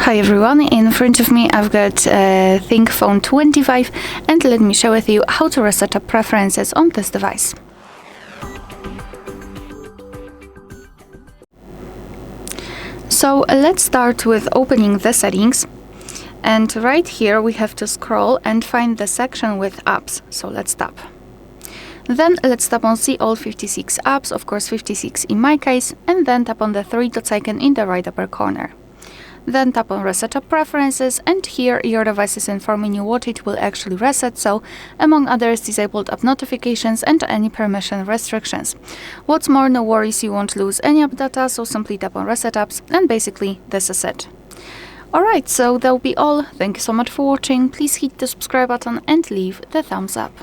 Hi everyone, in front of me I've got ThinkPhone 25 and let me share with you how to reset up preferences on this device. So let's start with opening the settings, and right here we have to scroll and find the section with apps, so let's tap. Then let's tap on see all 56 apps, of course 56 in my case, and then tap on the three dots icon in the right upper corner. Then tap on Reset Up Preferences, and here your device is informing you what it will actually reset, so among others disabled app notifications and any permission restrictions. What's more, no worries, you won't lose any app data, so simply tap on Reset Apps and basically this is it. Alright, so that'll be all. Thank you so much for watching. Please hit the subscribe button and leave the thumbs up.